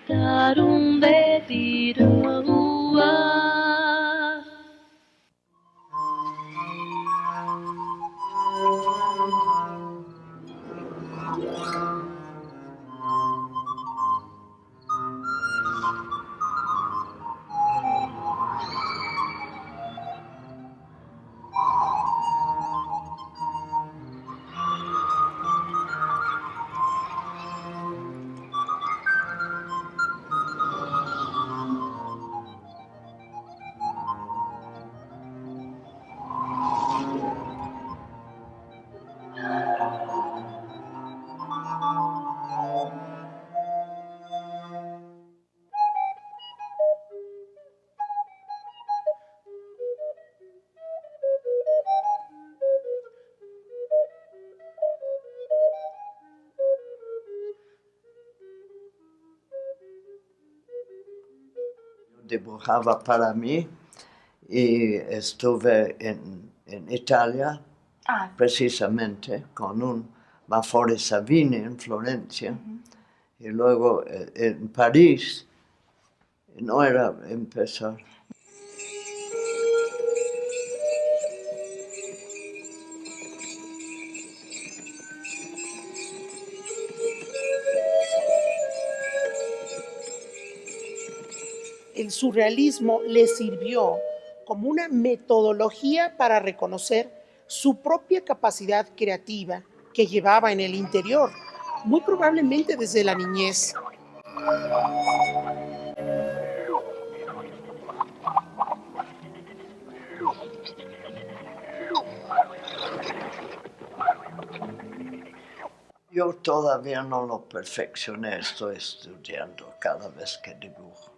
Darum betirua. Dibujaba para mí y estuve en Italia precisamente con un Mafore Savini en Florencia y luego en París. No era empezar. El surrealismo le sirvió como una metodología para reconocer su propia capacidad creativa que llevaba en el interior, muy probablemente desde la niñez. Yo todavía no lo perfeccioné, estoy estudiando cada vez que dibujo.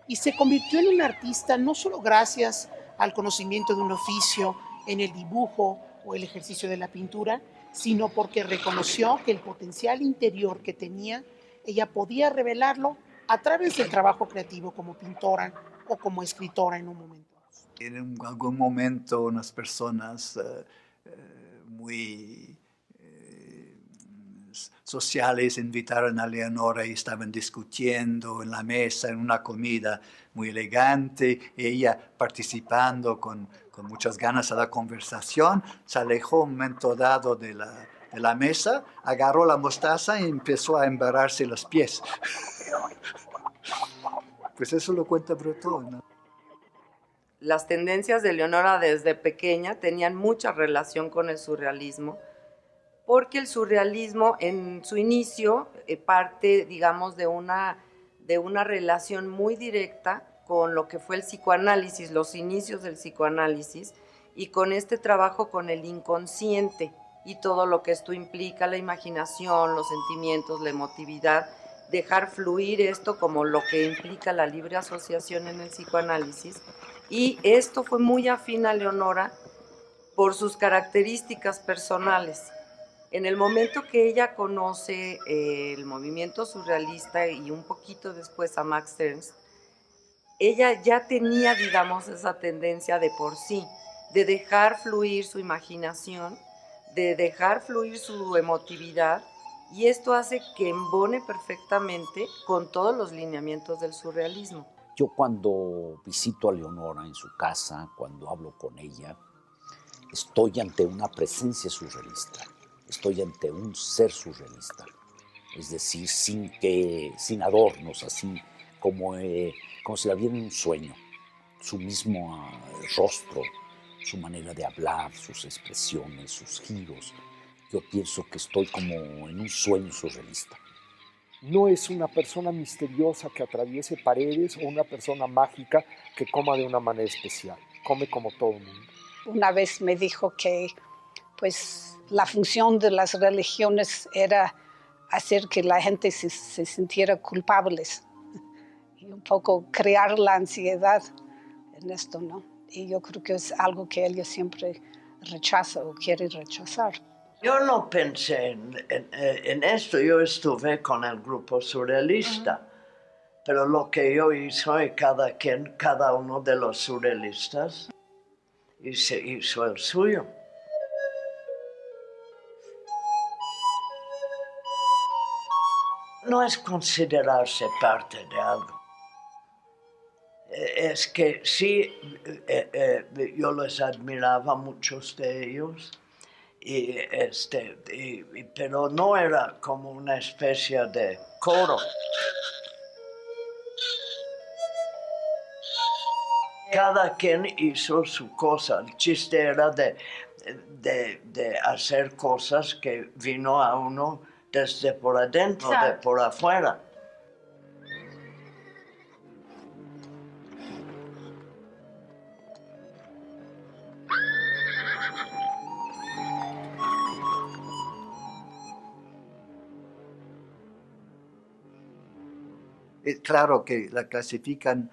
Y se convirtió en un artista no solo gracias al conocimiento de un oficio en el dibujo o el ejercicio de la pintura, sino porque reconoció que el potencial interior que tenía, ella podía revelarlo a través del trabajo creativo como pintora o como escritora en un momento. En algún momento unas personas muy sociales invitaron a Leonora y estaban discutiendo en la mesa, en una comida muy elegante, y ella participando con muchas ganas a la conversación, se alejó un momento dado de la mesa, agarró la mostaza y empezó a embarrarse los pies. Pues eso lo cuenta Breton, ¿no? Las tendencias de Leonora desde pequeña tenían mucha relación con el surrealismo, porque el surrealismo en su inicio parte, digamos, de una relación muy directa con lo que fue el psicoanálisis, los inicios del psicoanálisis, y con este trabajo con el inconsciente y todo lo que esto implica, la imaginación, los sentimientos, la emotividad, dejar fluir esto como lo que implica la libre asociación en el psicoanálisis. Y esto fue muy afín a Leonora por sus características personales. En el momento que ella conoce el movimiento surrealista y un poquito después a Max Ernst, ella ya tenía, digamos, esa tendencia de por sí, de dejar fluir su imaginación, de dejar fluir su emotividad, y esto hace que embone perfectamente con todos los lineamientos del surrealismo. Yo cuando visito a Leonora en su casa, cuando hablo con ella, estoy ante una presencia surrealista, estoy ante un ser surrealista, es decir, sin adornos, así como si la viera en un sueño, su mismo rostro, su manera de hablar, sus expresiones, sus giros. Yo pienso que estoy como en un sueño surrealista. No es una persona misteriosa que atraviese paredes o una persona mágica que coma de una manera especial. Come como todo el mundo. Una vez me dijo que pues, la función de las religiones era hacer que la gente se sintiera culpables y un poco crear la ansiedad en esto, ¿no? Y yo creo que es algo que ella siempre rechaza o quiere rechazar. Yo no pensé en esto, yo estuve con el grupo surrealista Pero lo que yo hice, cada uno de los surrealistas hizo el suyo. No es considerarse parte de algo. Es que sí, yo les admiraba muchos de ellos, pero no era como una especie de coro. Cada quien hizo su cosa. El chiste era de hacer cosas que vino a uno desde por adentro, de por afuera. Claro que la clasifican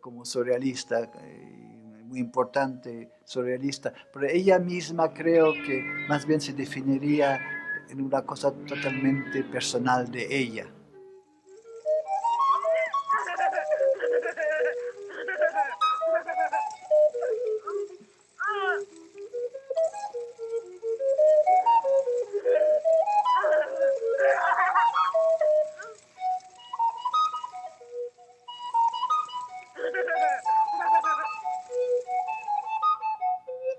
como surrealista, muy importante surrealista, pero ella misma creo que más bien se definiría en una cosa totalmente personal de ella.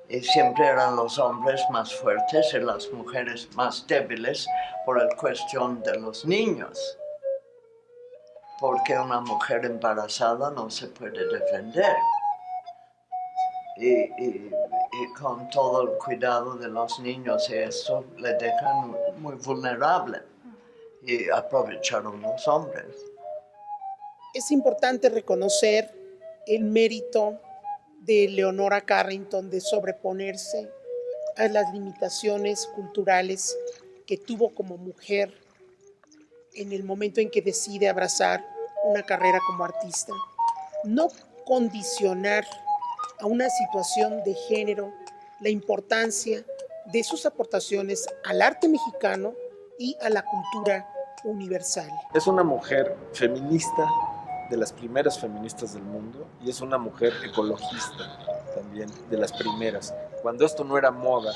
Y siempre eran los hombres más fuertes y las mujeres más débiles por la cuestión de los niños. Porque una mujer embarazada no se puede defender. Y con todo el cuidado de los niños, eso le dejan muy vulnerable. Y aprovecharon los hombres. Es importante reconocer el mérito de Leonora Carrington de sobreponerse a las limitaciones culturales que tuvo como mujer en el momento en que decide abrazar una carrera como artista. No condicionar a una situación de género la importancia de sus aportaciones al arte mexicano y a la cultura universal. Es una mujer feminista, de las primeras feministas del mundo, y es una mujer ecologista también, de las primeras. Cuando esto no era moda,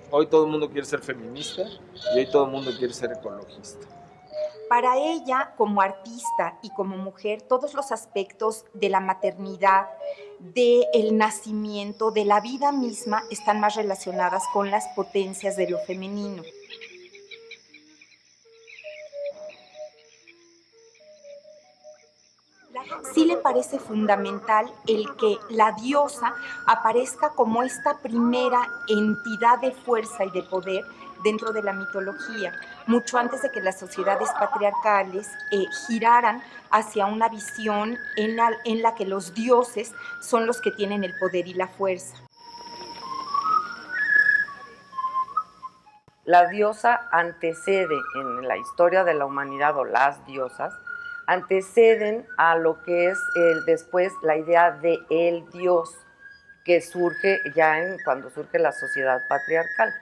hoy todo el mundo quiere ser feminista y hoy todo el mundo quiere ser ecologista. Para ella, como artista y como mujer, todos los aspectos de la maternidad, del nacimiento, de la vida misma, están más relacionadas con las potencias de lo femenino. Sí le parece fundamental el que la diosa aparezca como esta primera entidad de fuerza y de poder dentro de la mitología, mucho antes de que las sociedades patriarcales giraran hacia una visión en la que los dioses son los que tienen el poder y la fuerza. La diosa antecede en la historia de la humanidad, o las diosas, anteceden a lo que es después la idea de el Dios, que surge ya cuando surge la sociedad patriarcal.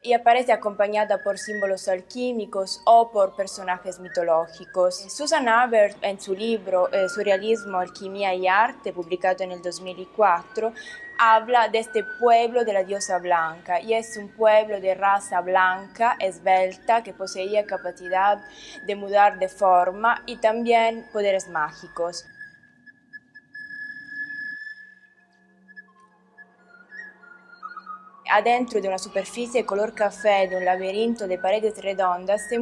Y aparece acompañada por símbolos alquímicos o por personajes mitológicos. Susan Haber, en su libro Surrealismo, Alquimia y Arte, publicado en el 2004, habla de este pueblo de la diosa blanca, y es un pueblo de raza blanca, esbelta, que poseía capacidad de mudar de forma y también poderes mágicos. Adentro de una superficie color café, de un laberinto de paredes redondas, se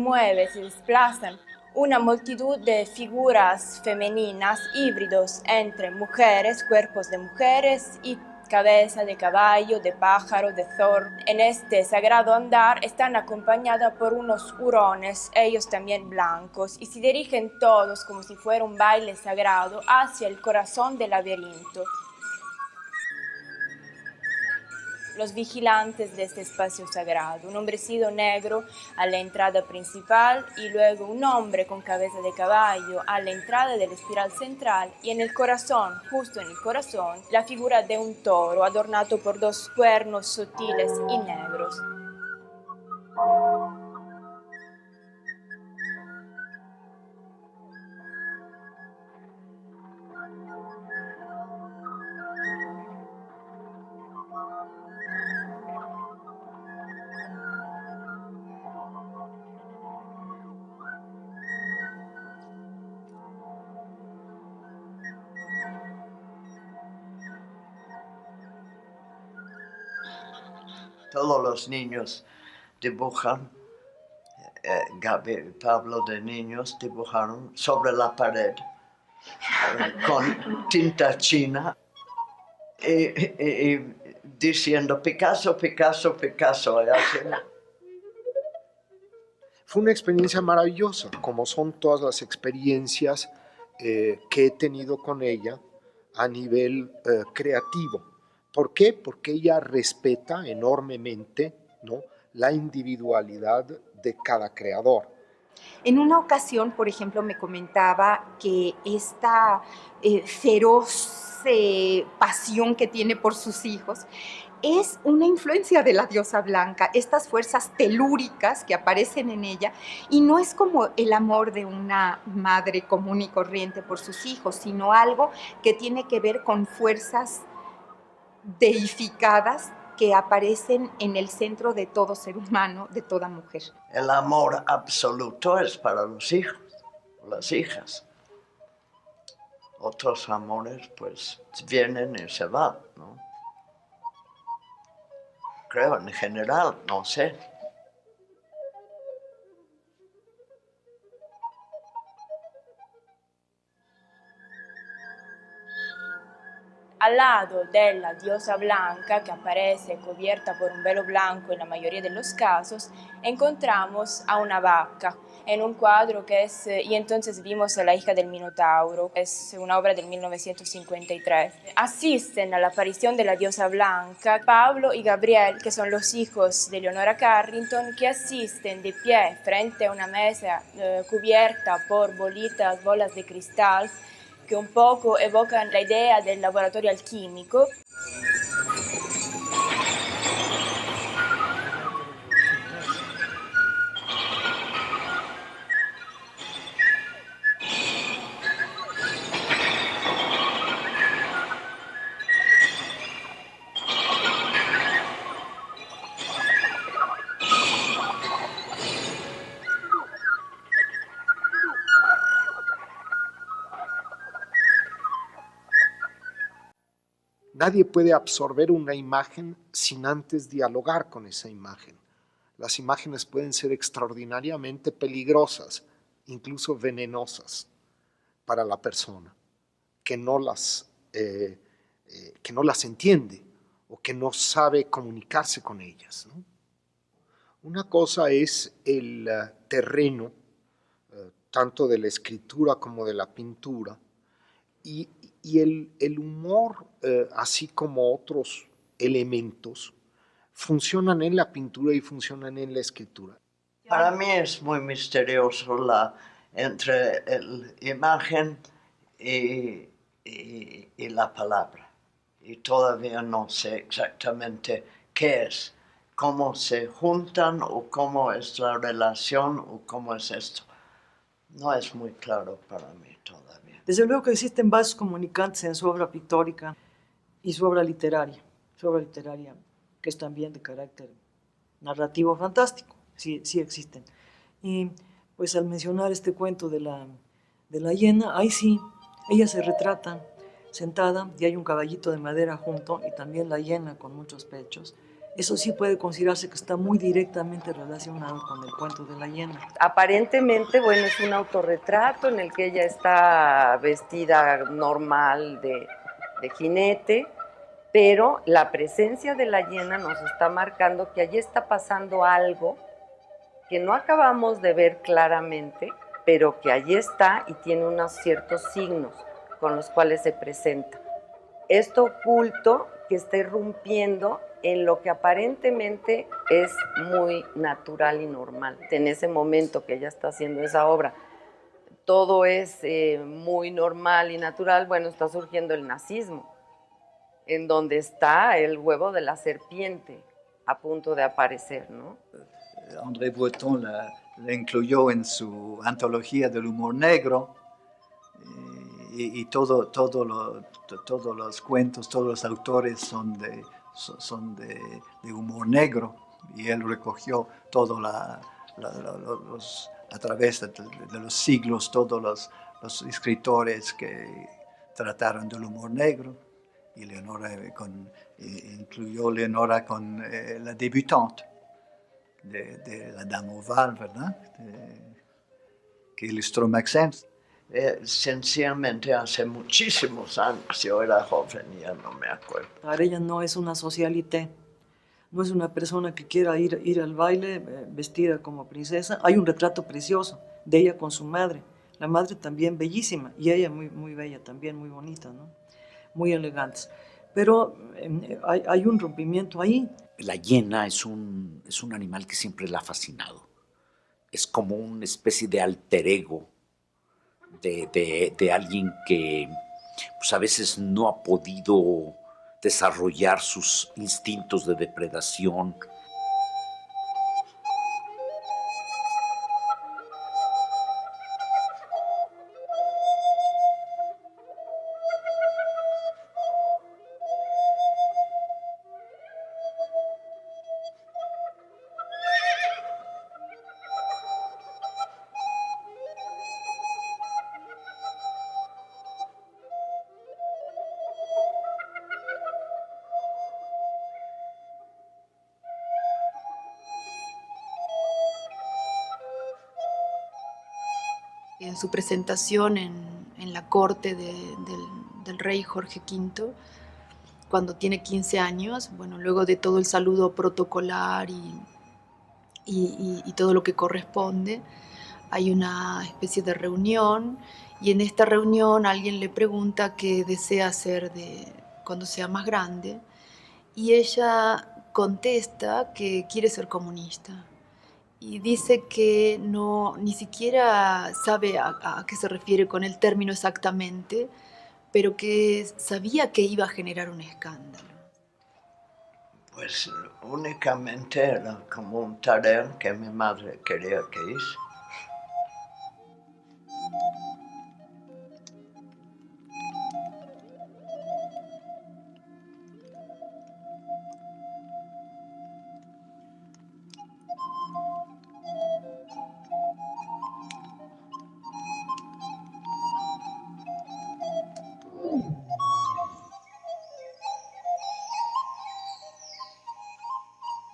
desplazan una multitud de figuras femeninas, híbridos entre mujeres, cuerpos de mujeres y cabeza de caballo, de pájaro, de zorro. En este sagrado andar están acompañadas por unos hurones, ellos también blancos, y se dirigen todos como si fuera un baile sagrado hacia el corazón del laberinto. Los vigilantes de este espacio sagrado, un hombrecito negro a la entrada principal y luego un hombre con cabeza de caballo a la entrada de la espiral central, y en el corazón, justo en el corazón, la figura de un toro adornado por dos cuernos sutiles y negros. Todos los niños dibujan, Gaby y Pablo de niños dibujaron sobre la pared con tinta china y diciendo Picasso, Picasso, Picasso. Fue una experiencia maravillosa, como son todas las experiencias que he tenido con ella a nivel creativo. ¿Por qué? Porque ella respeta enormemente, ¿no?, la individualidad de cada creador. En una ocasión, por ejemplo, me comentaba que esta feroz pasión que tiene por sus hijos es una influencia de la diosa blanca, estas fuerzas telúricas que aparecen en ella, y no es como el amor de una madre común y corriente por sus hijos, sino algo que tiene que ver con fuerzas deificadas que aparecen en el centro de todo ser humano, de toda mujer. El amor absoluto es para los hijos, las hijas. Otros amores pues vienen y se van, ¿no? Creo, en general, no sé. Al lado de la diosa blanca, que aparece cubierta por un velo blanco en la mayoría de los casos, encontramos a una vaca en un cuadro que es Y entonces vimos a la hija del Minotauro. Es una obra del 1953. Asisten a la aparición de la diosa blanca Pablo y Gabriel, que son los hijos de Leonora Carrington, que asisten de pie frente a una mesa cubierta por bolas de cristal, que un poco evocan la idea del laboratorio alquímico. Nadie puede absorber una imagen sin antes dialogar con esa imagen. Las imágenes pueden ser extraordinariamente peligrosas, incluso venenosas para la persona que no las entiende o que no sabe comunicarse con ellas, ¿no? Una cosa es el terreno, tanto de la escritura como de la pintura, y el humor, así como otros elementos, funcionan en la pintura y funcionan en la escritura. Para mí es muy misterioso entre la imagen y la palabra. Y todavía no sé exactamente qué es, cómo se juntan o cómo es la relación o cómo es esto. No es muy claro para mí todavía. Desde luego que existen vasos comunicantes en su obra pictórica y su obra literaria que es también de carácter narrativo fantástico, sí existen. Y pues al mencionar este cuento de la hiena, ahí sí, ella se retrata sentada y hay un caballito de madera junto y también la hiena con muchos pechos. Eso sí puede considerarse que está muy directamente relacionado con el cuento de la hiena. Aparentemente, bueno, es un autorretrato en el que ella está vestida normal de jinete, pero la presencia de la hiena nos está marcando que allí está pasando algo que no acabamos de ver claramente, pero que allí está y tiene unos ciertos signos con los cuales se presenta. Esto oculto que está irrumpiendo en lo que aparentemente es muy natural y normal. En ese momento que ella está haciendo esa obra, todo es muy normal y natural. Bueno, está surgiendo el nazismo, en donde está el huevo de la serpiente a punto de aparecer, ¿no? André Breton la incluyó en su antología del humor negro, y todos los cuentos, todos los autores son de humor negro, y él recogió todo a través de los siglos, todos los escritores que trataron del humor negro, y Leonora incluyó Leonora con la debutante de la Dame Oval, ¿verdad? Que ilustró Maxence. Sencillamente hace muchísimos años, yo era joven y ya no me acuerdo. Ella no es una socialité, no es una persona que quiera ir al baile vestida como princesa. Hay un retrato precioso de ella con su madre, la madre también bellísima, y ella muy, muy bella también, muy bonita, ¿no? Muy elegantes. Pero hay un rompimiento ahí. La hiena es un animal que siempre la ha fascinado. Es como una especie de alter ego de alguien que pues, a veces no ha podido desarrollar sus instintos de depredación. En su presentación en la corte del rey Jorge V, cuando tiene 15 años, bueno, luego de todo el saludo protocolar y todo lo que corresponde, hay una especie de reunión, y en esta reunión alguien le pregunta qué desea hacer cuando sea más grande, y ella contesta que quiere ser comunista. Y dice que ni siquiera sabe a qué se refiere con el término exactamente, pero que sabía que iba a generar un escándalo. Pues únicamente era como un tarea que mi madre quería que hice.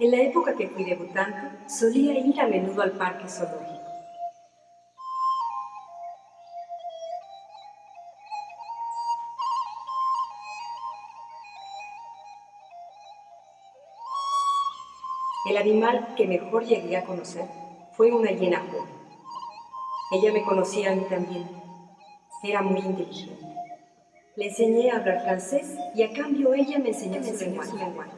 En la época que fui debutante, solía ir a menudo al parque zoológico. El animal que mejor llegué a conocer fue una hiena joven. Ella me conocía a mí también. Era muy inteligente. Le enseñé a hablar francés y a cambio ella me enseñó su lenguaje.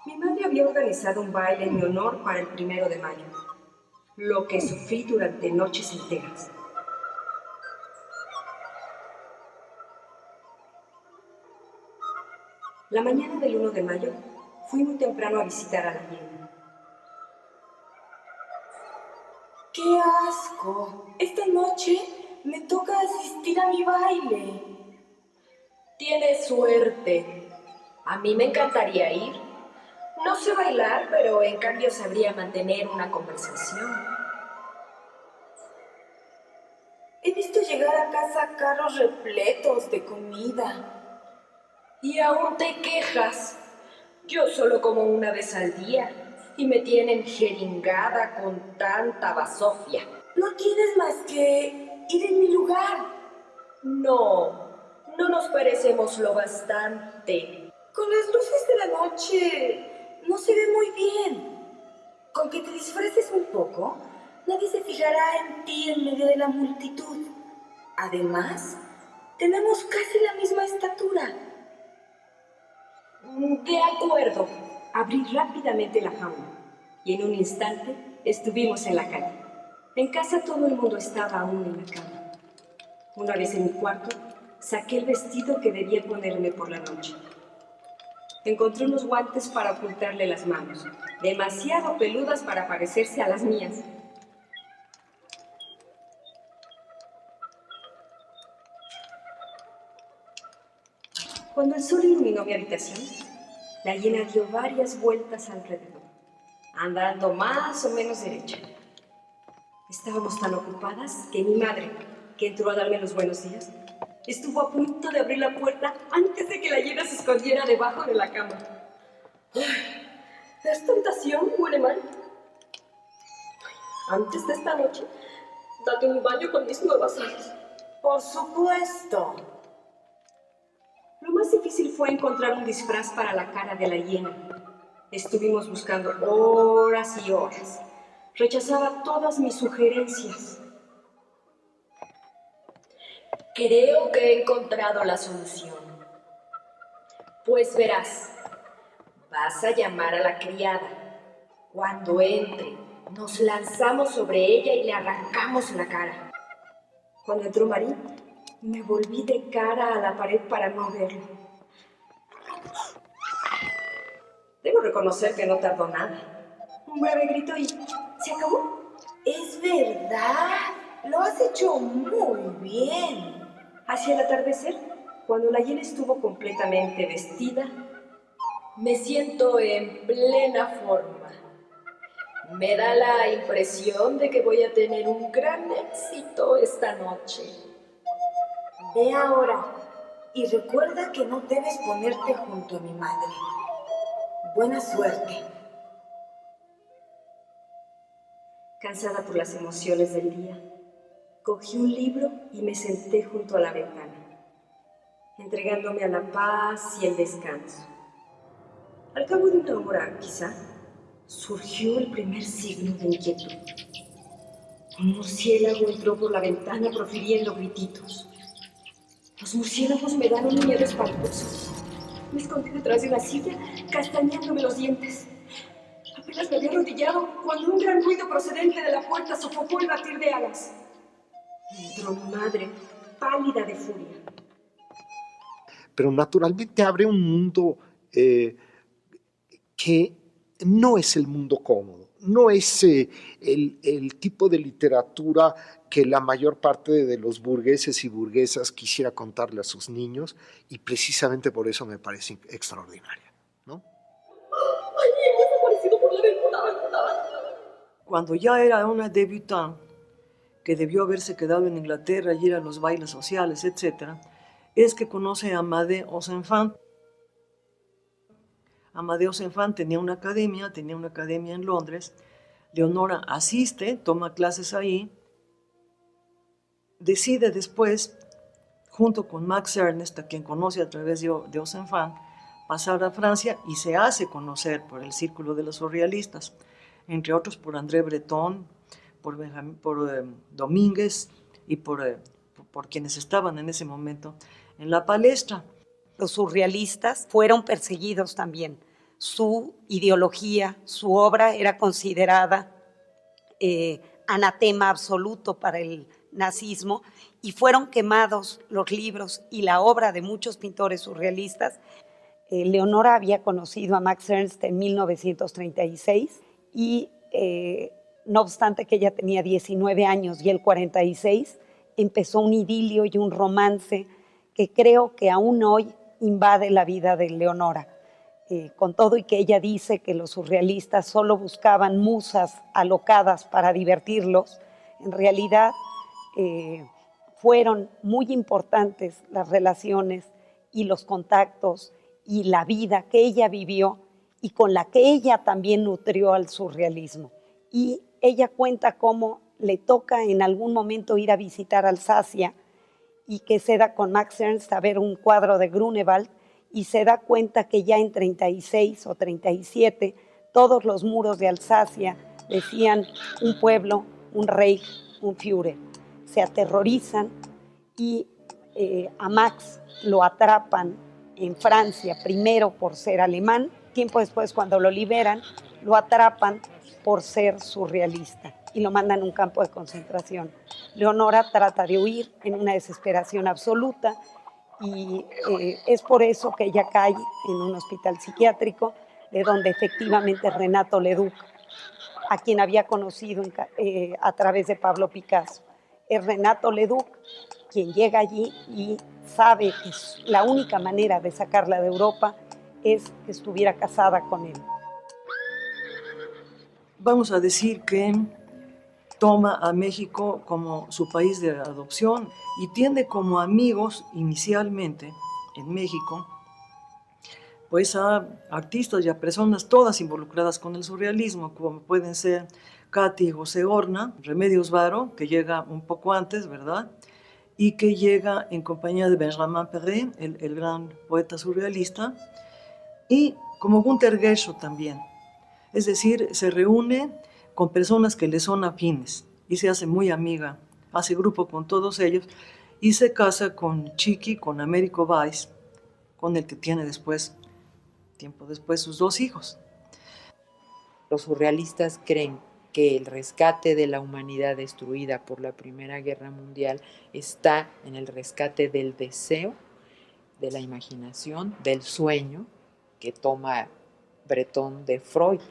Mi madre había organizado un baile en mi honor para el 1 de mayo, lo que sufrí durante noches enteras. La mañana del 1 de mayo fui muy temprano a visitar a la hiena. ¡Qué asco! Esta noche me toca asistir a mi baile. Tienes suerte. A mí me encantaría ir. No sé bailar, pero en cambio sabría mantener una conversación. He visto llegar a casa carros repletos de comida. Y aún te quejas. Yo solo como una vez al día y me tienen jeringada con tanta basofia. No tienes más que ir en mi lugar. No nos parecemos lo bastante. Con las luces de la noche no se ve muy bien. Con que te disfraces un poco, nadie se fijará en ti en medio de la multitud. Además, tenemos casi la misma estatura. De acuerdo. Abrí rápidamente la jaula y en un instante estuvimos en la calle. En casa todo el mundo estaba aún en la cama. Una vez en mi cuarto, saqué el vestido que debía ponerme por la noche. Encontré unos guantes para ocultarle las manos, demasiado peludas para parecerse a las mías. Cuando el sol iluminó mi habitación, la hiena dio varias vueltas alrededor, andando más o menos derecha. Estábamos tan ocupadas que mi madre, que entró a darme los buenos días, estuvo a punto de abrir la puerta antes de que la hiena se escondiera debajo de la cama. ¿Esta habitación huele mal? Antes de esta noche, date un baño con mis nuevas sales. Por supuesto. Lo más difícil fue encontrar un disfraz para la cara de la hiena. Estuvimos buscando horas y horas. Rechazaba todas mis sugerencias. Creo que he encontrado la solución. Pues verás, vas a llamar a la criada. Cuando entre, nos lanzamos sobre ella y le arrancamos la cara. Cuando entró Marie, me volví de cara a la pared para no verlo. Debo reconocer que no tardó nada. Un breve grito y se acabó. Es verdad, lo has hecho muy bien. Hacia el atardecer, cuando la hiena estuvo completamente vestida, me siento en plena forma. Me da la impresión de que voy a tener un gran éxito esta noche. Ve ahora y recuerda que no debes ponerte junto a mi madre. Buena suerte. Cansada por las emociones del día, cogí un libro y me senté junto a la ventana, entregándome a la paz y el descanso. Al cabo de una hora, quizá, surgió el primer signo de inquietud. Un murciélago entró por la ventana profiriendo grititos. Los murciélagos me dan un miedo espantoso. Me escondí detrás de una silla, castañándome los dientes. Apenas me había arrodillado cuando un gran ruido procedente de la puerta sofocó el batir de alas. Entró mi madre, pálida de furia. Pero naturalmente abre un mundo que no es el mundo cómodo, no es el tipo de literatura que la mayor parte de los burgueses y burguesas quisiera contarle a sus niños, y precisamente por eso me parece extraordinaria, ¿no? Cuando ya era una debutante, que debió haberse quedado en Inglaterra y ir a los bailes sociales, etc., es que conoce a Amadé Osenfant. Amadé Osenfant tenía una academia en Londres. Leonora asiste, toma clases ahí. Decide después, junto con Max Ernst, a quien conoce a través de Osenfant, pasar a Francia y se hace conocer por el círculo de los surrealistas, entre otros por André Breton, por Domínguez y por quienes estaban en ese momento en la palestra. Los surrealistas fueron perseguidos también. Su ideología, su obra era considerada anatema absoluto para el nazismo, y fueron quemados los libros y la obra de muchos pintores surrealistas. Leonora había conocido a Max Ernst en 1936 y no obstante que ella tenía 19 años y él 46, empezó un idilio y un romance que creo que aún hoy invade la vida de Leonora. Con todo y que ella dice que los surrealistas solo buscaban musas alocadas para divertirlos, en realidad fueron muy importantes las relaciones y los contactos y la vida que ella vivió y con la que ella también nutrió al surrealismo. Y ella cuenta cómo le toca en algún momento ir a visitar Alsacia y que se da con Max Ernst a ver un cuadro de Grunewald y se da cuenta que ya en 36 o 37 todos los muros de Alsacia decían un pueblo, un rey, un Führer. Se aterrorizan y a Max lo atrapan en Francia, primero por ser alemán, tiempo después cuando lo liberan, lo atrapan por ser surrealista y lo mandan a un campo de concentración. Leonora trata de huir en una desesperación absoluta y es por eso que ella cae en un hospital psiquiátrico, de donde efectivamente Renato Leduc, a quien había conocido a través de Pablo Picasso. Es Renato Leduc quien llega allí y sabe que la única manera de sacarla de Europa es que estuviera casada con él. Vamos a decir que toma a México como su país de adopción y tiene como amigos inicialmente en México pues a artistas y a personas todas involucradas con el surrealismo, como pueden ser Katy y José Horna, Remedios Varo, que llega un poco antes, ¿verdad? Y que llega en compañía de Benjamin Perret, el gran poeta surrealista, y como Günter Guescho también. Es decir, se reúne con personas que le son afines y se hace muy amiga, hace grupo con todos ellos y se casa con Chiqui, con Américo Valls, con el que tiene después, tiempo después, sus 2 hijos. Los surrealistas creen que el rescate de la humanidad destruida por la Primera Guerra Mundial está en el rescate del deseo, de la imaginación, del sueño que toma Breton de Freud.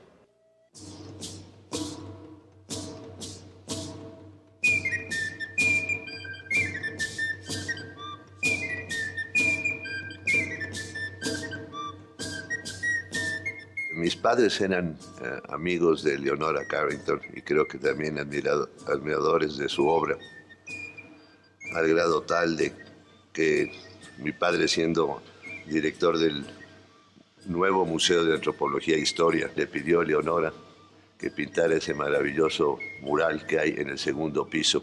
Mis padres eran amigos de Leonora Carrington y creo que también admiradores de su obra, al grado tal de que mi padre, siendo director del nuevo Museo de Antropología e Historia, le pidió a Leonora que pintara ese maravilloso mural que hay en el segundo piso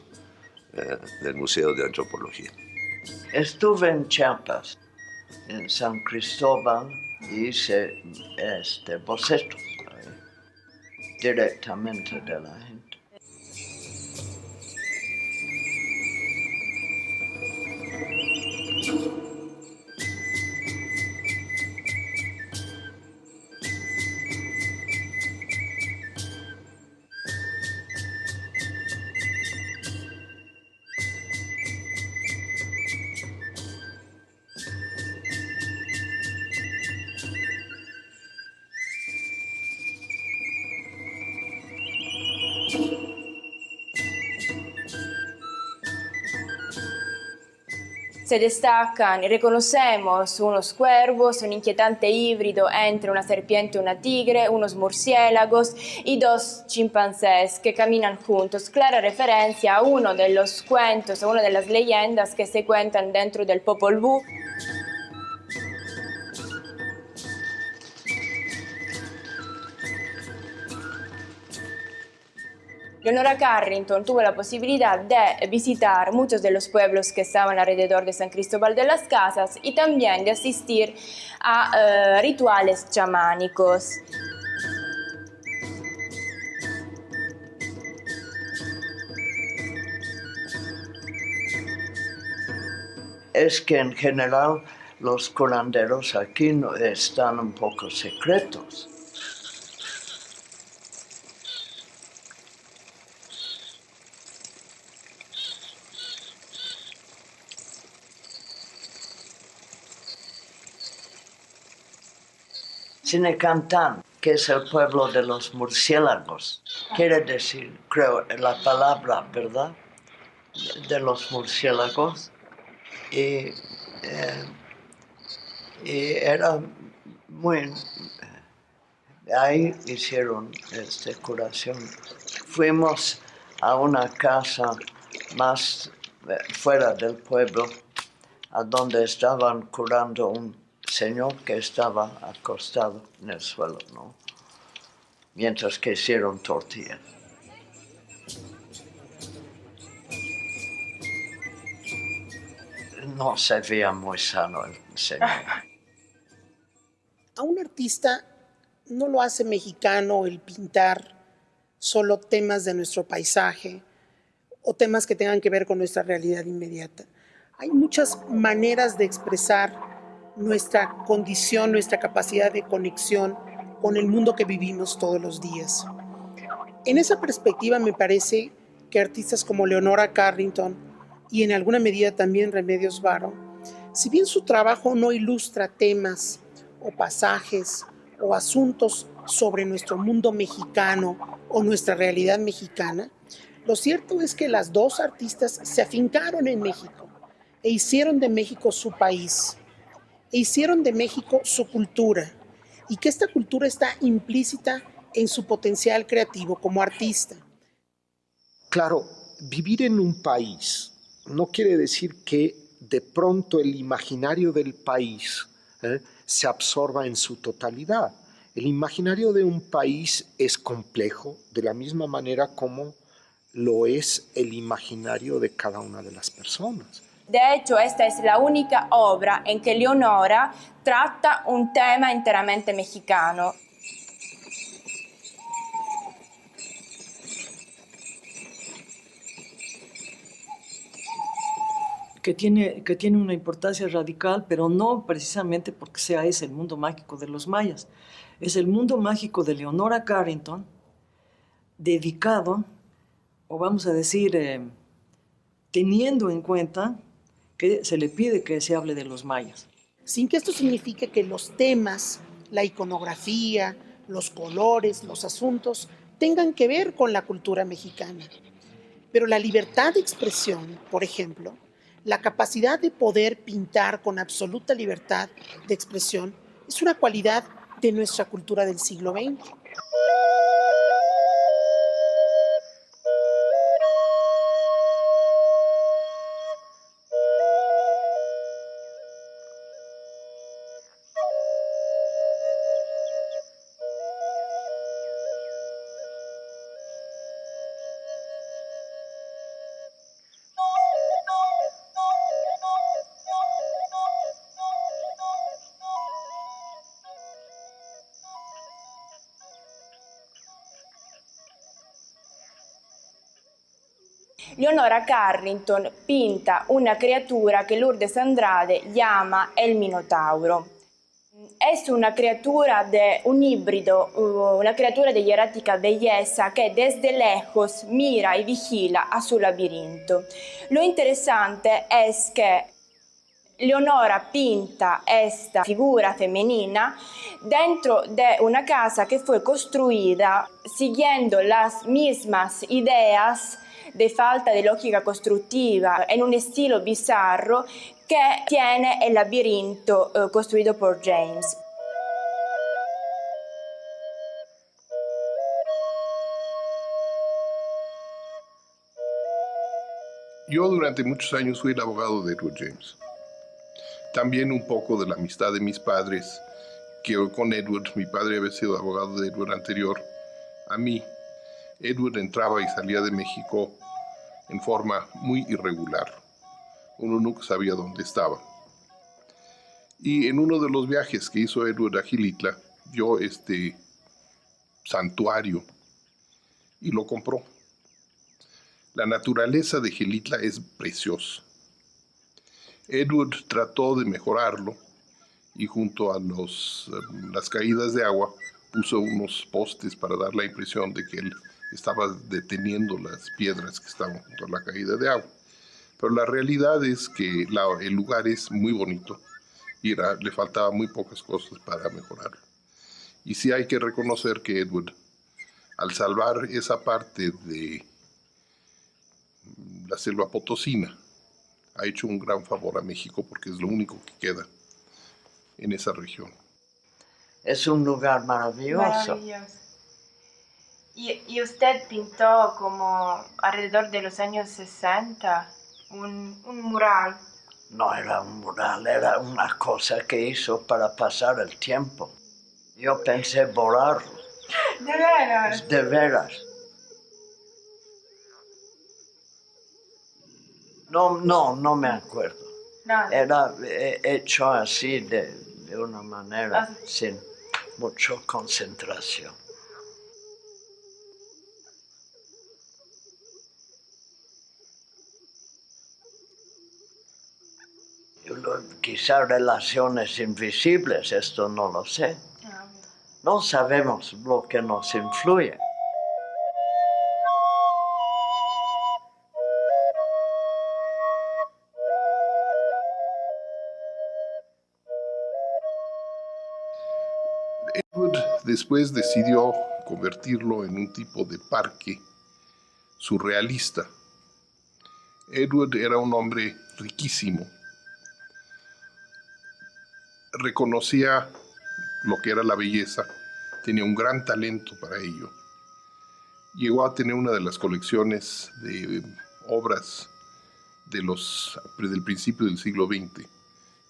del Museo de Antropología. Estuve en Chiapas, en San Cristóbal, y hice bocetos directamente de la gente. Se destacan y reconocemos unos cuervos, un inquietante híbrido entre una serpiente y una tigre, unos murciélagos y 2 chimpancés que caminan juntos. Clara referencia a uno de los cuentos, a una de las leyendas que se cuentan dentro del Popol Vuh. Leonora Carrington tuvo la posibilidad de visitar muchos de los pueblos que estaban alrededor de San Cristóbal de las Casas y también de asistir a rituales chamánicos. Es que en general los curanderos aquí están un poco secretos. Sinecantán, que es el pueblo de los murciélagos, quiere decir, creo, la palabra, ¿verdad?, de los murciélagos. Y era muy... Ahí hicieron curación. Fuimos a una casa más fuera del pueblo, a donde estaban curando un señor que estaba acostado en el suelo, ¿no?, mientras que hicieron tortillas. No se veía muy sano el señor. A un artista no lo hace mexicano el pintar solo temas de nuestro paisaje o temas que tengan que ver con nuestra realidad inmediata. Hay muchas maneras de expresar nuestra condición, nuestra capacidad de conexión con el mundo que vivimos todos los días. En esa perspectiva me parece que artistas como Leonora Carrington y en alguna medida también Remedios Varo, si bien su trabajo no ilustra temas o pasajes o asuntos sobre nuestro mundo mexicano o nuestra realidad mexicana, lo cierto es que las 2 artistas se afincaron en México e hicieron de México su país, e hicieron de México su cultura, y que esta cultura está implícita en su potencial creativo como artista. Claro, vivir en un país no quiere decir que de pronto el imaginario del país se absorba en su totalidad. El imaginario de un país es complejo de la misma manera como lo es el imaginario de cada una de las personas. De hecho, esta es la única obra en que Leonora trata un tema enteramente mexicano. Que tiene una importancia radical, pero no precisamente porque sea ese el mundo mágico de los mayas. Es el mundo mágico de Leonora Carrington, dedicado, o vamos a decir, teniendo en cuenta que se le pide que se hable de los mayas. Sin que esto signifique que los temas, la iconografía, los colores, los asuntos, tengan que ver con la cultura mexicana. Pero la libertad de expresión, por ejemplo, la capacidad de poder pintar con absoluta libertad de expresión es una cualidad de nuestra cultura del siglo XX. Leonora Carrington pinta una criatura que Lourdes Andrade llama el Minotauro. Es una criatura de un híbrido, una criatura de hierática belleza que desde lejos mira y vigila a su laberinto. Lo interesante es que Leonora pinta esta figura femenina dentro de una casa que fue construida siguiendo las mismas ideas de falta de lógica constructiva en un estilo bizarro que tiene el laberinto construido por James. Yo durante muchos años fui el abogado de Edward James. También un poco de la amistad de mis padres, que con Edward, mi padre había sido abogado de Edward anterior a mí. Edward entraba y salía de México en forma muy irregular. Uno nunca sabía dónde estaba. Y en uno de los viajes que hizo Edward a Xilitla, vio este santuario y lo compró. La naturaleza de Xilitla es preciosa. Edward trató de mejorarlo y junto a las caídas de agua puso unos postes para dar la impresión de que él estaba deteniendo las piedras que estaban junto a la caída de agua. Pero la realidad es que el lugar es muy bonito y le faltaban muy pocas cosas para mejorarlo. Y sí hay que reconocer que Edward, al salvar esa parte de la selva potosina, ha hecho un gran favor a México porque es lo único que queda en esa región. Es un lugar maravilloso. Maravilloso. Y usted pintó como alrededor de los años 60 un mural. No era un mural, era una cosa que hizo para pasar el tiempo. Yo pensé borrarlo. ¿De veras? De veras. No me acuerdo. Nada. Era hecho así de una manera sin mucha concentración. Quizá relaciones invisibles, esto no lo sé. No sabemos lo que nos influye. Edward después decidió convertirlo en un tipo de parque surrealista. Edward era un hombre riquísimo. Reconocía lo que era la belleza, tenía un gran talento para ello. Llegó a tener una de las colecciones de obras del principio del siglo XX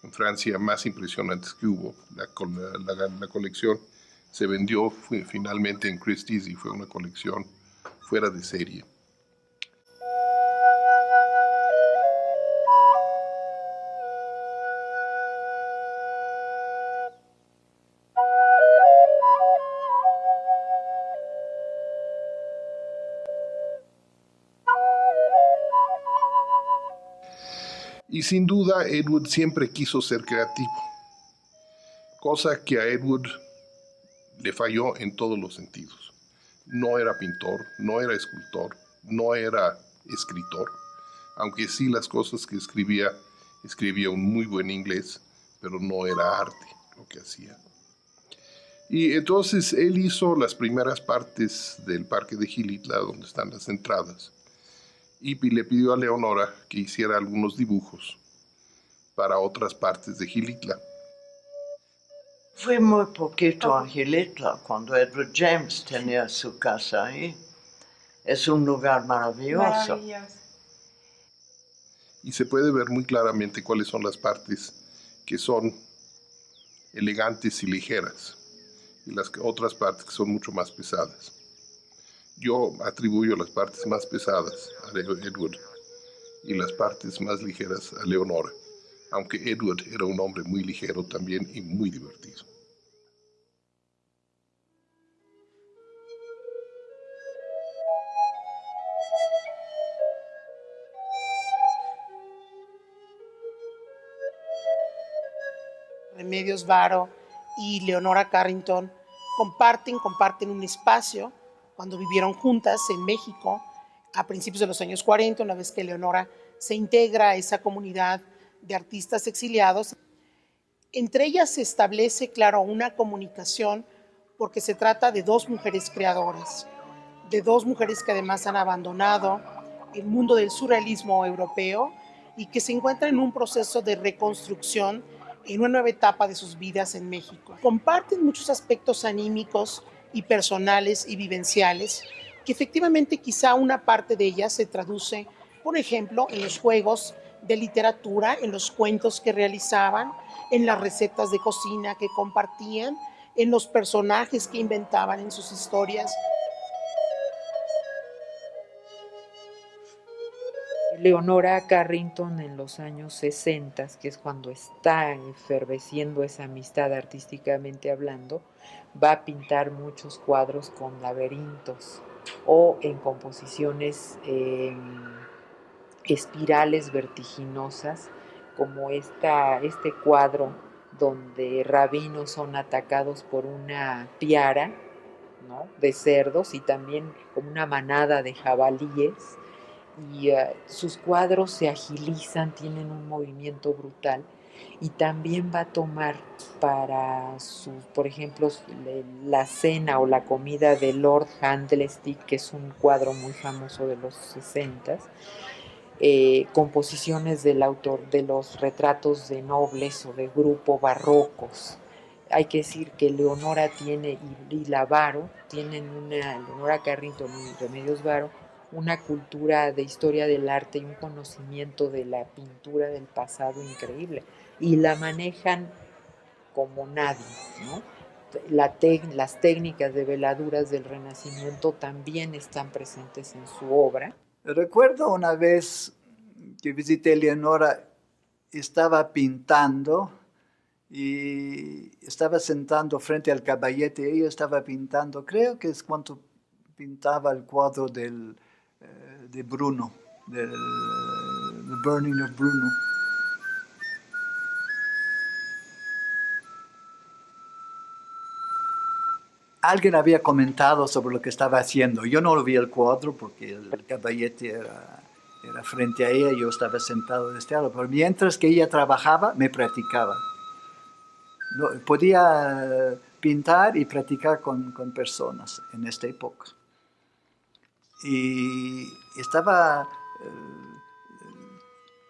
en Francia más impresionantes que hubo. La colección se vendió finalmente en Christie's y fue una colección fuera de serie. Y sin duda Edward siempre quiso ser creativo, cosa que a Edward le falló en todos los sentidos. No era pintor, no era escultor, no era escritor, aunque sí las cosas que escribía un muy buen inglés, pero no era arte lo que hacía. Y entonces él hizo las primeras partes del Parque de Gilitla, donde están las entradas, y le pidió a Leonora que hiciera algunos dibujos para otras partes de Gilitla. Fui muy poquito a Gilitla cuando Edward James tenía su casa ahí. Es un lugar maravilloso. Y se puede ver muy claramente cuáles son las partes que son elegantes y ligeras, y las otras partes que son mucho más pesadas. Yo atribuyo las partes más pesadas a Edward y las partes más ligeras a Leonora, aunque Edward era un hombre muy ligero también y muy divertido. Remedios Varo y Leonora Carrington comparten un espacio cuando vivieron juntas en México a principios de los años 40, una vez que Leonora se integra a esa comunidad de artistas exiliados. Entre ellas se establece, claro, una comunicación porque se trata de dos mujeres creadoras, de dos mujeres que además han abandonado el mundo del surrealismo europeo y que se encuentran en un proceso de reconstrucción en una nueva etapa de sus vidas en México. Comparten muchos aspectos anímicos y personales y vivenciales, que efectivamente quizá una parte de ellas se traduce, por ejemplo, en los juegos de literatura, en los cuentos que realizaban, en las recetas de cocina que compartían, en los personajes que inventaban en sus historias. Leonora Carrington en los años 60, que es cuando está eferveciendo esa amistad artísticamente hablando, va a pintar muchos cuadros con laberintos o en composiciones espirales vertiginosas, como este cuadro donde rabinos son atacados por una piara, ¿no?, de cerdos y también como una manada de jabalíes. Y sus cuadros se agilizan, tienen un movimiento brutal, y también va a tomar para por ejemplo, la cena o la comida de Lord Candlestick, que es un cuadro muy famoso de los 60, composiciones del autor de los retratos de nobles o de grupo barrocos. Hay que decir que Leonora y la Varo Leonora Carrington y Remedios Varo, una cultura de historia del arte y un conocimiento de la pintura del pasado increíble, y la manejan como nadie, ¿no? Las técnicas de veladuras del Renacimiento también están presentes en su obra. Recuerdo una vez que visité Leonora, estaba pintando y estaba sentando frente al caballete, ella estaba pintando, creo que es cuando pintaba el cuadro de Bruno, The Burning of Bruno. Alguien había comentado sobre lo que estaba haciendo. Yo no vi el cuadro porque el caballete era frente a ella, yo estaba sentado de este lado, pero mientras que ella trabajaba, me practicaba. Podía pintar y practicar con personas en esta época. Y estaba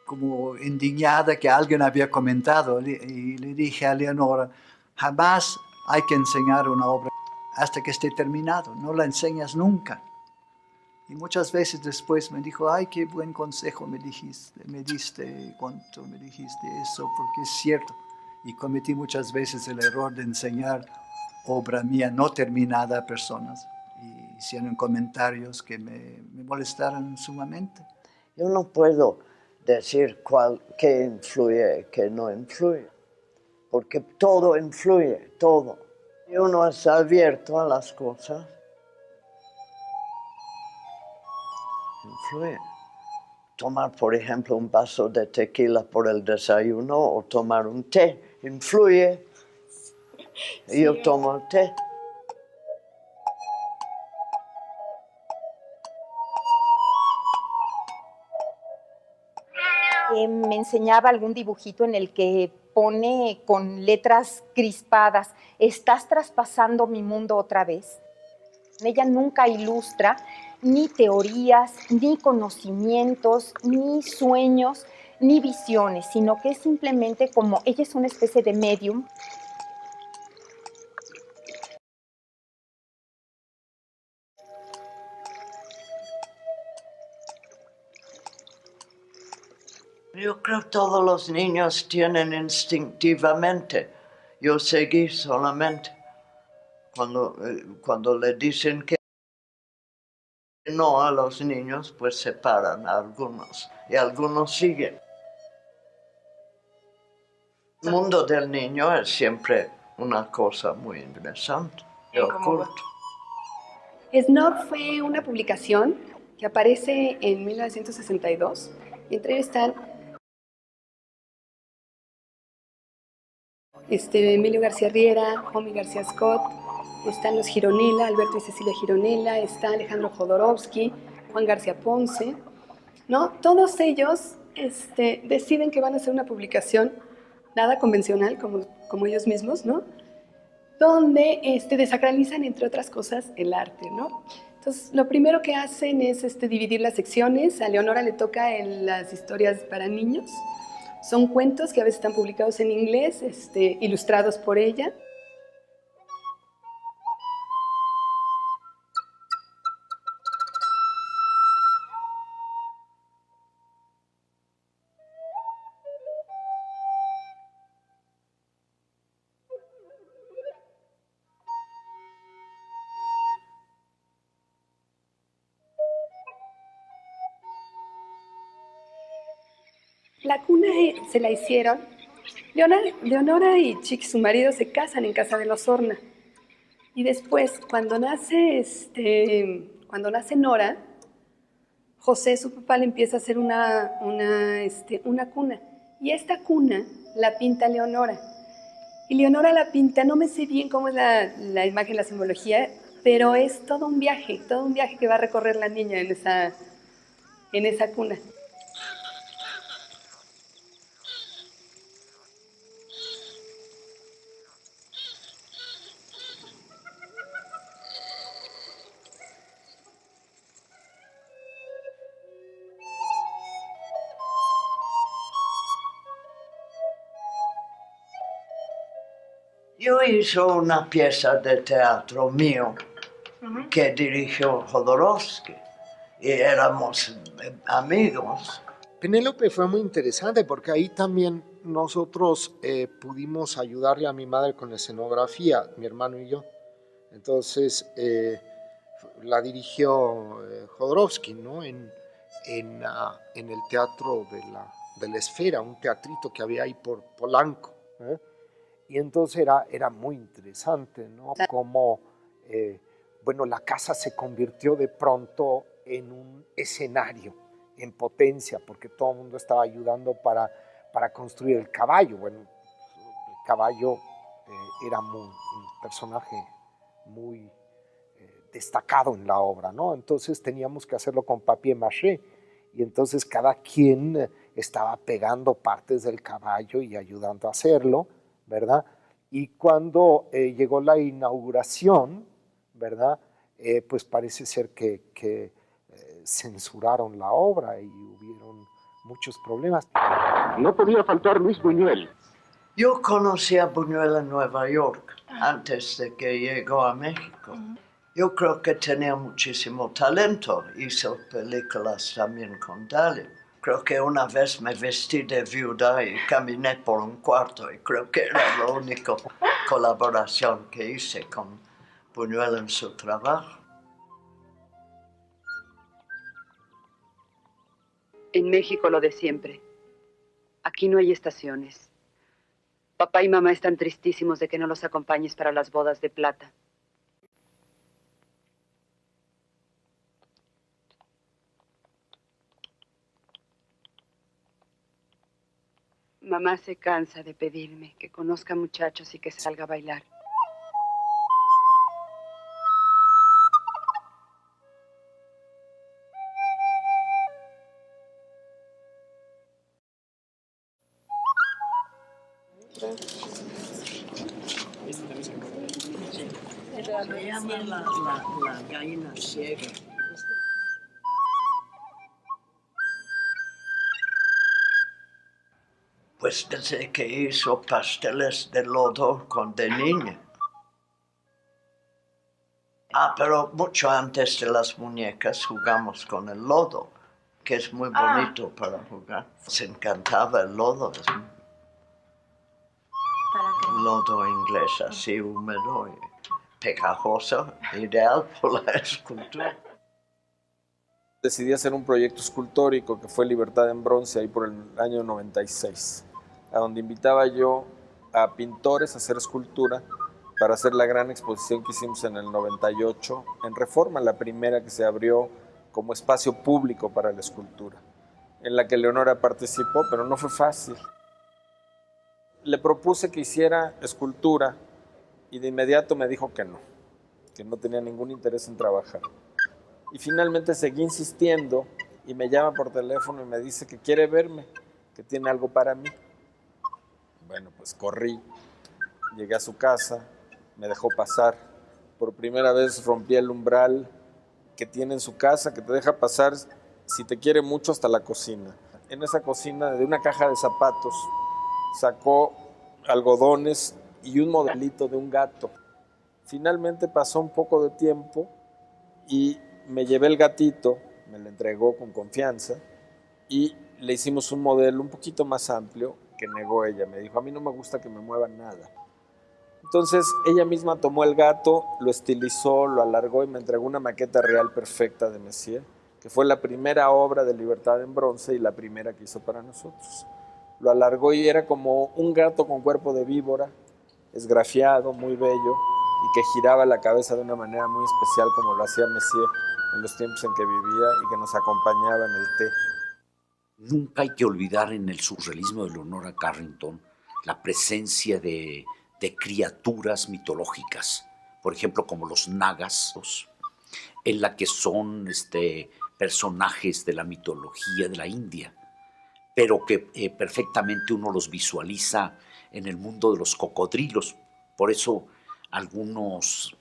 como indignada que alguien había comentado, y le dije a Leonora, jamás hay que enseñar una obra hasta que esté terminado, no la enseñas nunca. Y muchas veces después me dijo, ay, qué buen consejo me diste, cuánto me dijiste eso, porque es cierto. Y cometí muchas veces el error de enseñar obra mía no terminada a personas. Y hicieron comentarios que me molestaron sumamente. Yo no puedo decir qué influye, qué no influye, porque todo influye, todo. Y uno está abierto a las cosas. Influye. Tomar, por ejemplo, un vaso de tequila por el desayuno o tomar un té, influye. Sí, yo tomo el té. Me enseñaba algún dibujito en el que pone con letras crispadas, estás traspasando mi mundo otra vez. Ella nunca ilustra ni teorías, ni conocimientos, ni sueños, ni visiones, sino que es simplemente como ella es una especie de medium. Yo creo que todos los niños tienen instintivamente. Yo seguí solamente. Cuando le dicen que no a los niños, pues se paran a algunos y algunos siguen. El mundo del niño es siempre una cosa muy interesante y oculta. Snob fue una publicación que aparece en 1962 y entre ellos están Emilio García Riera, Jomi García Scott, están los Gironella, Alberto y Cecilia Gironella, está Alejandro Jodorowsky, Juan García Ponce, ¿no? Todos ellos deciden que van a hacer una publicación nada convencional, como ellos mismos, ¿no? Donde desacralizan, entre otras cosas, el arte, ¿no? Entonces, lo primero que hacen es dividir las secciones. A Leonora le toca las historias para niños. Son cuentos que a veces están publicados en inglés, ilustrados por ella. La cuna se la hicieron. Leonora y Chiqui, su marido, se casan en casa de los Horna. Y después, cuando nace Nora, José, su papá, le empieza a hacer una cuna. Y esta cuna la pinta Leonora. Y Leonora la pinta, no me sé bien cómo es la imagen, la simbología, pero es todo un viaje que va a recorrer la niña en esa cuna. Yo hice una pieza de teatro mío que dirigió Jodorowsky y éramos amigos. Penélope fue muy interesante porque ahí también nosotros pudimos ayudarle a mi madre con la escenografía, mi hermano y yo. Entonces la dirigió Jodorowsky, ¿no? en el Teatro de la Esfera, un teatrito que había ahí por Polanco. Y entonces era muy interesante, ¿no? Cómo, la casa se convirtió de pronto en un escenario en potencia, porque todo el mundo estaba ayudando para construir el caballo. Bueno, el caballo era un personaje muy destacado en la obra, ¿no? Entonces teníamos que hacerlo con papier mâché, y entonces cada quien estaba pegando partes del caballo y ayudando a hacerlo, ¿verdad? Y cuando llegó la inauguración, ¿verdad? Pues parece ser que censuraron la obra y hubieron muchos problemas. No podía faltar Luis Buñuel. Yo conocí a Buñuel en Nueva York antes de que llegó a México. Yo creo que tenía muchísimo talento. Hizo películas también con Dali. Creo que una vez me vestí de viuda y caminé por un cuarto y creo que era la única colaboración que hice con Buñuel en su trabajo. En México lo de siempre. Aquí no hay estaciones. Papá y mamá están tristísimos de que no los acompañes para las bodas de plata. Mamá se cansa de pedirme que conozca muchachos y que salga a bailar. Se llama la gallina ciega. Pues desde que hizo pasteles de lodo de niña. Pero mucho antes de las muñecas jugamos con el lodo, que es muy bonito para jugar. Se encantaba el lodo. Lodo inglés así húmedo y pegajoso, ideal por la escultura. Decidí hacer un proyecto escultórico que fue Libertad en Bronce, ahí por el año 96, a donde invitaba yo a pintores a hacer escultura para hacer la gran exposición que hicimos en el 98 en Reforma, la primera que se abrió como espacio público para la escultura, en la que Leonora participó, pero no fue fácil. Le propuse que hiciera escultura y de inmediato me dijo que no tenía ningún interés en trabajar. Y finalmente seguí insistiendo y me llama por teléfono y me dice que quiere verme, que tiene algo para mí. Bueno, pues corrí, llegué a su casa, me dejó pasar. Por primera vez rompí el umbral que tiene en su casa, que te deja pasar, si te quiere mucho, hasta la cocina. En esa cocina, de una caja de zapatos, sacó algodones y un modelito de un gato. Finalmente pasó un poco de tiempo y me llevé el gatito, me lo entregó con confianza y le hicimos un modelo un poquito más amplio que negó ella. Me dijo, a mí no me gusta que me muevan nada. Entonces ella misma tomó el gato, lo estilizó, lo alargó y me entregó una maqueta real perfecta de Messier, que fue la primera obra de Libertad en Bronce y la primera que hizo para nosotros. Lo alargó y era como un gato con cuerpo de víbora, esgrafiado, muy bello, y que giraba la cabeza de una manera muy especial como lo hacía Messier en los tiempos en que vivía y que nos acompañaba en el té. Nunca hay que olvidar en el surrealismo de Leonora Carrington la presencia de criaturas mitológicas, por ejemplo como los nagas, en la que son personajes de la mitología de la India, pero que perfectamente uno los visualiza en el mundo de los cocodrilos. Por eso algunos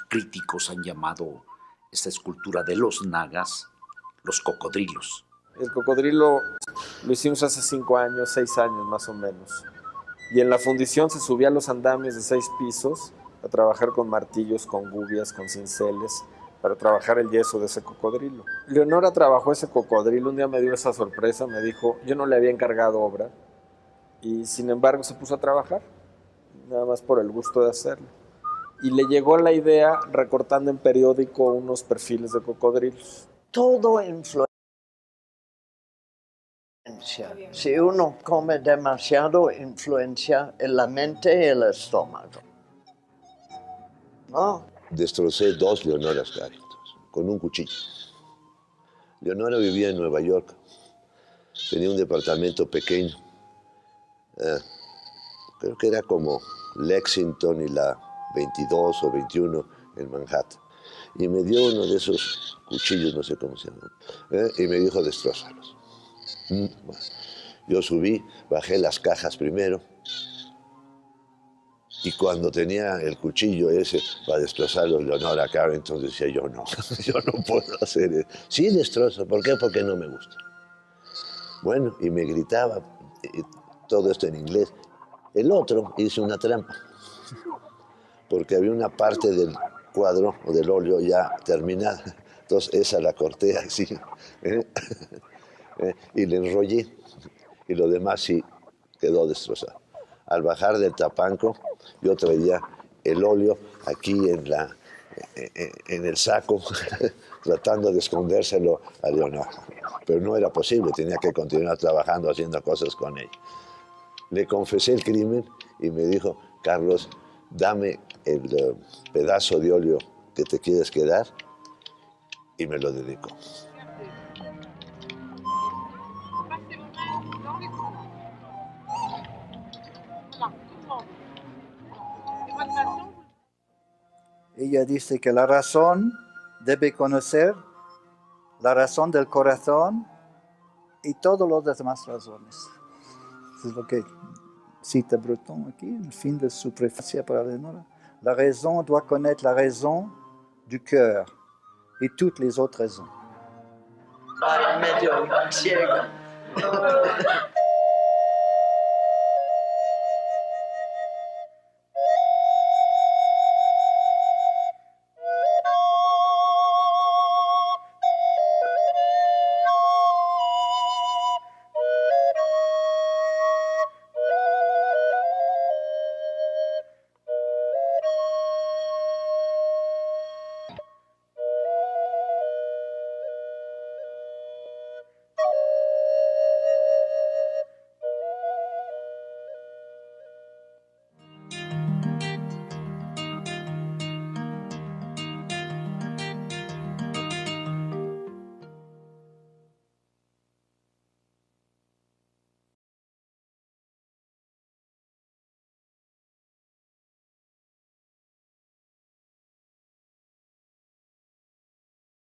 críticos han llamado esta escultura de los nagas los cocodrilos. El cocodrilo lo hicimos hace 5 años, 6 años más o menos. Y en la fundición se subía a los andamios de 6 pisos a trabajar con martillos, con gubias, con cinceles, para trabajar el yeso de ese cocodrilo. Leonora trabajó ese cocodrilo, un día me dio esa sorpresa, me dijo, yo no le había encargado obra, y sin embargo se puso a trabajar, nada más por el gusto de hacerlo. Y le llegó la idea recortando en periódico unos perfiles de cocodrilos. Todo influencia. Si uno come demasiado, influencia en la mente y el estómago. ¿No? Destrocé 2 Leonoras Carrington con un cuchillo. Leonora vivía en Nueva York. Tenía un departamento pequeño. Creo que era como Lexington y la 22 o 21 en Manhattan. Y me dio uno de esos cuchillos, no sé cómo se llaman, y me dijo, destrózalos. Bueno, yo subí, bajé las cajas primero, y cuando tenía el cuchillo ese para destrozarlo, Leonora Carrington decía, yo no puedo hacer eso. Sí destrozo, ¿por qué? Porque no me gusta. Bueno, y me gritaba, y todo esto en inglés. El otro hizo una trampa, porque había una parte del cuadro o del óleo ya terminada. Entonces esa la corté así, y le enrollé, y lo demás sí quedó destrozado. Al bajar del tapanco, yo traía el óleo aquí en el saco, tratando de escondérselo a Leonora. Pero no era posible, tenía que continuar trabajando, haciendo cosas con ella. Le confesé el crimen y me dijo, Carlos, dame el pedazo de óleo que te quieres quedar, y me lo dedicó. Ella dice que la razón debe conocer la razón del corazón y todas las demás razones. Eso es lo que cita Breton aquí, en el fin de su prefacia para Leonora. La raison doit connaître la raison du cœur et toutes les autres raisons. Medio ciega.